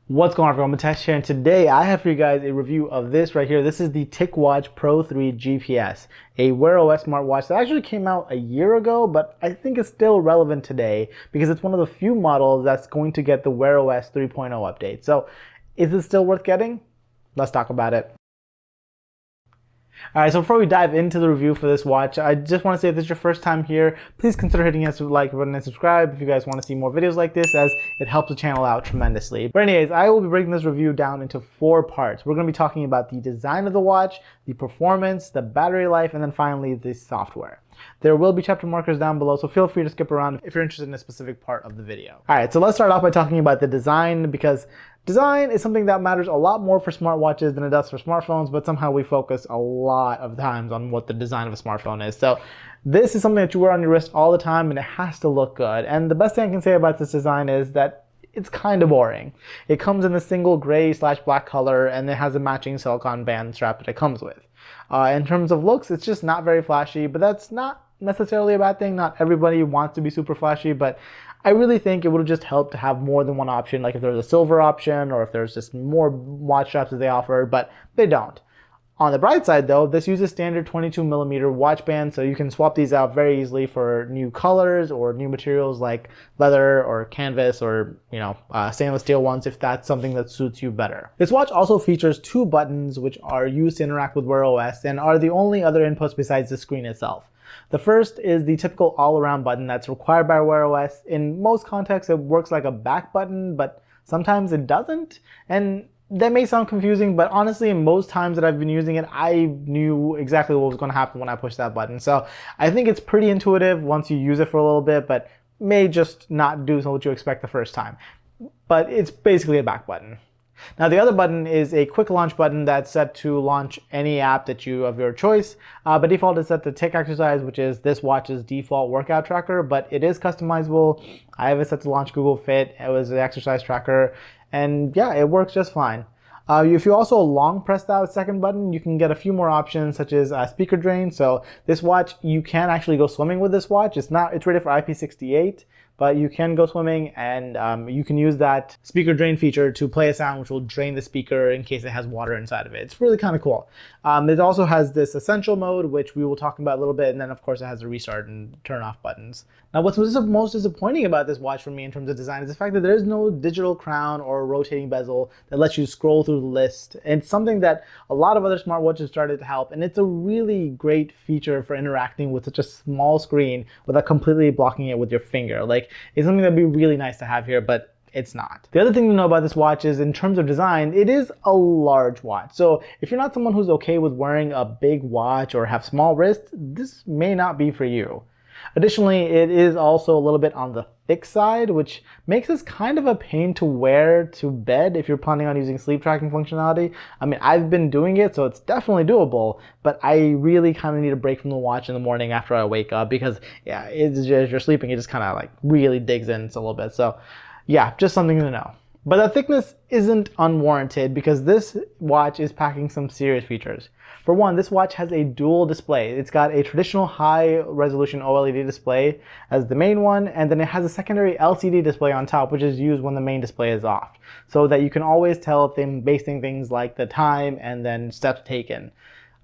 What's going on, everyone? I'm Tesh here, and today I have for you guys a review of this right here. This is the TicWatch Pro 3 GPS, a WearOS smartwatch that actually came out a year ago, but I think it's still relevant today because it's one of the few models that's going to get the WearOS 3.0 update. So is it still worth getting? Let's talk about it. Alright, so before we dive into the review for this watch, I just want to say if this is your first time here, please consider hitting that like button and subscribe if you guys want to see more videos like this, as it helps the channel out tremendously. But anyways, I will be breaking this review down into 4 parts. We're going to be talking about the design of the watch, the performance, the battery life, and then finally the software. There will be chapter markers down below, so feel free to skip around if you're interested in a specific part of the video. Alright, so let's start off by talking about the design, because design is something that matters a lot more for smartwatches than it does for smartphones, but somehow we focus a lot of times on what the design of a smartphone is. So this is something that you wear on your wrist all the time, and it has to look good. And the best thing I can say about this design is that it's kind of boring. It comes in a single gray/black color, and it has a matching silicone band strap that it comes with. In terms of looks, it's just not very flashy, but that's not necessarily a bad thing. Not everybody wants to be super flashy, but I really think it would have just helped to have more than one option, like if there's a silver option or if there's just more watch straps that they offer, but they don't. On the bright side though, this uses standard 22mm watch bands, so you can swap these out very easily for new colors or new materials like leather or canvas or stainless steel ones if that's something that suits you better. This watch also features 2 buttons which are used to interact with WearOS and are the only other inputs besides the screen itself. The first is the typical all-around button that's required by WearOS. In most contexts it works like a back button, but sometimes it doesn't, and that may sound confusing, but honestly, most times that I've been using it, I knew exactly what was going to happen when I pushed that button. So I think it's pretty intuitive once you use it for a little bit, but may just not do what you expect the first time. But it's basically a back button. Now the other button is a quick launch button that's set to launch any app that you of your choice. By default it's set to TicExercise, which is this watch's default workout tracker, but it is customizable. I have it set to launch Google Fit. It was the exercise tracker, and yeah, it works just fine. If you also long press that second button, you can get a few more options such as speaker drain. So this watch, you can actually go swimming with this watch. It's rated for IP68, but you can go swimming, and you can use that speaker drain feature to play a sound which will drain the speaker in case it has water inside of it. It's really kind of cool. It also has this essential mode, which we will talk about a little bit, and then of course it has a restart and turn off buttons. Now what's most disappointing about this watch for me in terms of design is the fact that there is no digital crown or rotating bezel that lets you scroll through the list. It's something that a lot of other smartwatches started to help, and it's a really great feature for interacting with such a small screen without completely blocking it with your finger. Like, it's something that'd be really nice to have here, but it's not. The other thing to know about this watch is in terms of design, it is a large watch. So if you're not someone who's okay with wearing a big watch or have small wrists, this may not be for you. Additionally, it is also a little bit on the thick side, which makes this kind of a pain to wear to bed if you're planning on using sleep tracking functionality. I mean, I've been doing it, so it's definitely doable, but I really kind of need a break from the watch in the morning after I wake up, because yeah, as you're sleeping, it just kind of like really digs in a little bit. So yeah, just something to know. But the thickness isn't unwarranted because this watch is packing some serious features. For one, this watch has a dual display. It's got a traditional high resolution OLED display as the main one, and then it has a secondary LCD display on top, which is used when the main display is off, so that you can always tell them basing things like the time and then steps taken.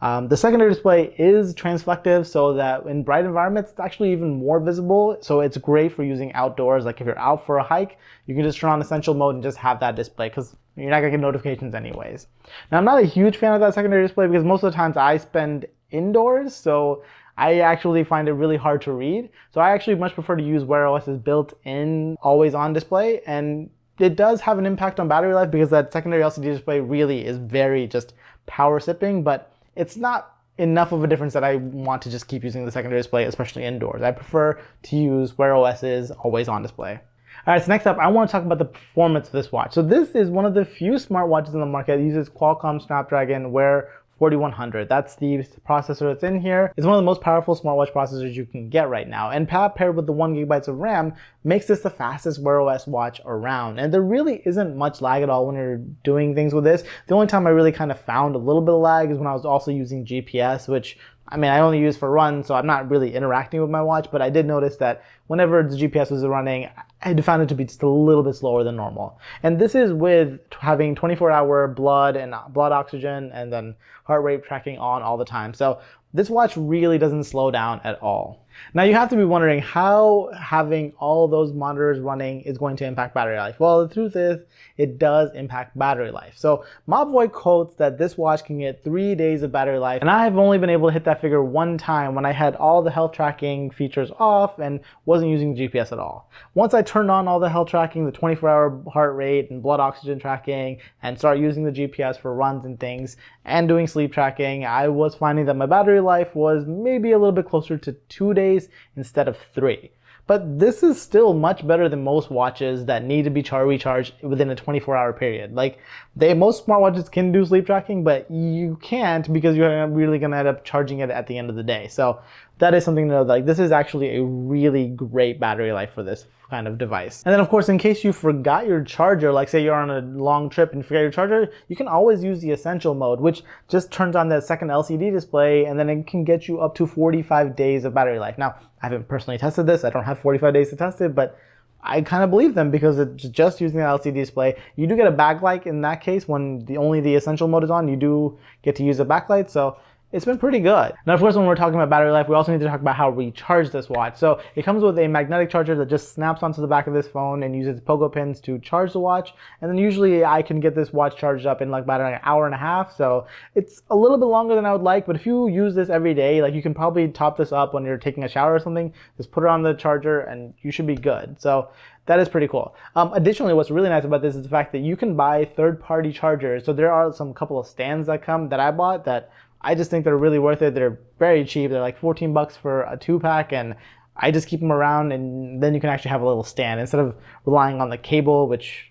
The secondary display is transflective, so that in bright environments it's actually even more visible, so it's great for using outdoors. Like if you're out for a hike, you can just turn on essential mode and just have that display, because you're not going to get notifications anyways. Now I'm not a huge fan of that secondary display because most of the times I spend indoors, so I actually find it really hard to read. So I actually much prefer to use WearOS's built-in always-on display, and it does have an impact on battery life because that secondary LCD display really is very just power sipping, but it's not enough of a difference that I want to just keep using the secondary display, especially indoors. I prefer to use WearOS's always-on display. Alright, so next up, I want to talk about the performance of this watch. So this is one of the few smartwatches in the market that uses Qualcomm Snapdragon Wear 4100. That's the processor that's in here. It's one of the most powerful smartwatch processors you can get right now, and paired with the 1GB of RAM makes this the fastest WearOS watch around. And there really isn't much lag at all when you're doing things with this. The only time I really kind of found a little bit of lag is when I was also using GPS, which I mean, I only use for runs, so I'm not really interacting with my watch, but I did notice that whenever the GPS was running, I found it to be just a little bit slower than normal. And this is with having 24-hour blood and blood oxygen and then heart rate tracking on all the time. So this watch really doesn't slow down at all. Now you have to be wondering how having all those monitors running is going to impact battery life. Well, the truth is it does impact battery life. So Mobvoi quotes that this watch can get 3 days of battery life, and I've only been able to hit that figure one time when I had all the health tracking features off and wasn't using GPS at all. Once I turned on all the health tracking, the 24-hour heart rate and blood oxygen tracking, and start using the GPS for runs and things, and doing sleep tracking, I was finding that my battery life was maybe a little bit closer to 2 days instead of 3. But this is still much better than most watches that need to be recharged within a 24-hour period. Like, most smartwatches can do sleep tracking, but you can't because you're really going to end up charging it at the end of the day. So that is something to know. Like, this is actually a really great battery life for this kind of device. And then of course, in case you forgot your charger, like say you're on a long trip and forget your charger, you can always use the essential mode, which just turns on that second LCD display, and then it can get you up to 45 days of battery life. Now, I haven't personally tested this. I don't have 45 days to test it, but I kind of believe them because it's just using the LCD display. You do get a backlight in that case when only the essential mode is on. You do get to use a backlight, so it's been pretty good. Now, of course, when we're talking about battery life, we also need to talk about how we charge this watch. So it comes with a magnetic charger that just snaps onto the back of this phone and uses pogo pins to charge the watch. And then usually I can get this watch charged up in like about an hour and a half. So it's a little bit longer than I would like, but if you use this every day, like you can probably top this up when you're taking a shower or something, just put it on the charger and you should be good. So that is pretty cool. Additionally, what's really nice about this is the fact that you can buy third-party chargers. So there are some couple of stands that I bought that I just think they're really worth it. They're very cheap. They're like 14 bucks for a 2-pack, and I just keep them around, and then you can actually have a little stand instead of relying on the cable, which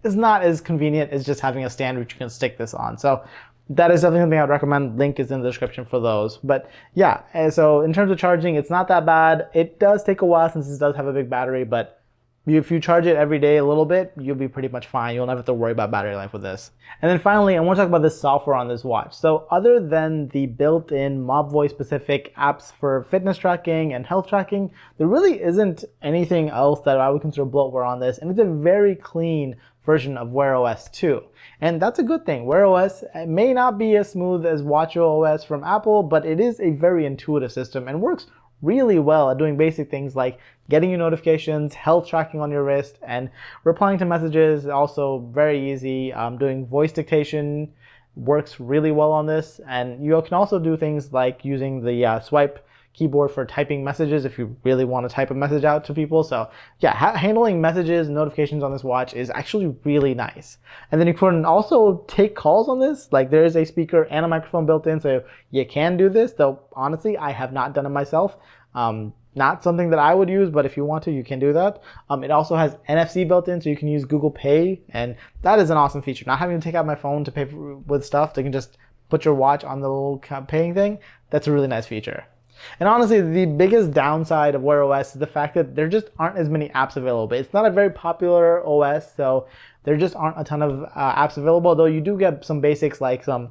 is not as convenient as just having a stand which you can stick this on. So that is definitely something I'd recommend. Link is in the description for those. But yeah, so in terms of charging, it's not that bad. It does take a while since this does have a big battery, but if you charge it every day a little bit, you'll be pretty much fine. You'll never have to worry about battery life with this. And then finally, I want to talk about the software on this watch. So other than the built-in Mobvoi specific apps for fitness tracking and health tracking, there really isn't anything else that I would consider bloatware on this. And it's a very clean version of WearOS 2. And that's a good thing. WearOS may not be as smooth as watchOS from Apple, but it is a very intuitive system and works really well at doing basic things like getting you notifications, health tracking on your wrist, and replying to messages. Also very easy. Doing voice dictation works really well on this. And you can also do things like using the swipe keyboard for typing messages if you really want to type a message out to people. So yeah, handling messages and notifications on this watch is actually really nice. And then you can also take calls on this. Like there is a speaker and a microphone built in, so you can do this, though honestly I have not done it myself. Not something that I would use, but if you want to, you can do that. It also has NFC built in, so you can use Google Pay, and that is an awesome feature. Not having to take out my phone to pay with stuff, they can just put your watch on the little paying thing. That's a really nice feature. And honestly, the biggest downside of WearOS is the fact that there just aren't as many apps available. It's not a very popular OS, so there just aren't a ton of apps available, though you do get some basics like some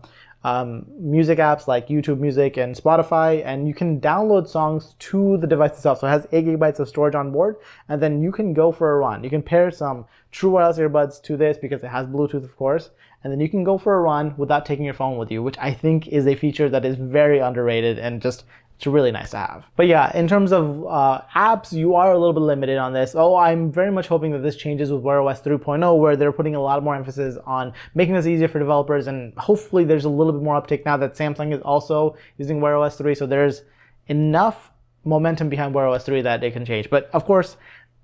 music apps like YouTube Music and Spotify, and you can download songs to the device itself. So it has 8 GB of storage on board, and then you can go for a run. You can pair some true wireless earbuds to this because it has Bluetooth, of course, and then you can go for a run without taking your phone with you, which I think is a feature that is very underrated and just it's really nice to have. But yeah, in terms of apps, you are a little bit limited on this. Oh, I'm very much hoping that this changes with WearOS 3.0, where they're putting a lot more emphasis on making this easier for developers, and hopefully there's a little bit more uptake now that Samsung is also using WearOS 3, so there's enough momentum behind WearOS 3 that it can change. But of course,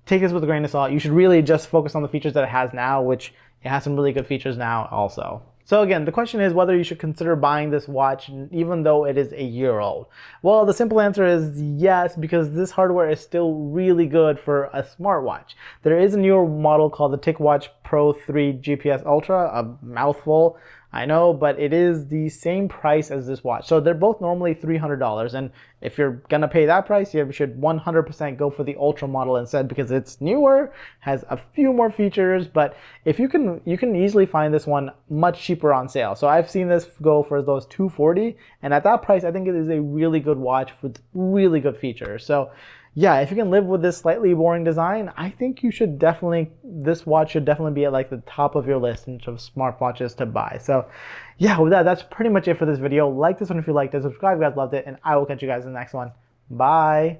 take this with a grain of salt. You should really just focus on the features that it has now, which it has some really good features now also. So again, the question is whether you should consider buying this watch even though it is a year old. Well, the simple answer is yes, because this hardware is still really good for a smartwatch. There is a newer model called the TicWatch Pro 3 GPS Ultra, a mouthful, I know, but it is the same price as this watch. So they're both normally $300, and if you're gonna pay that price, you should 100% go for the Ultra model instead because it's newer, has a few more features, but if you can easily find this one much cheaper on sale. So I've seen this go for those $240, and at that price, I think it is a really good watch with really good features. So yeah, if you can live with this slightly boring design, I think you should definitely, this watch should definitely be at like the top of your list in terms of smartwatches to buy. So yeah, with that, that's pretty much it for this video. Like this one if you liked it, subscribe if you guys loved it, and I will catch you guys in the next one. Bye.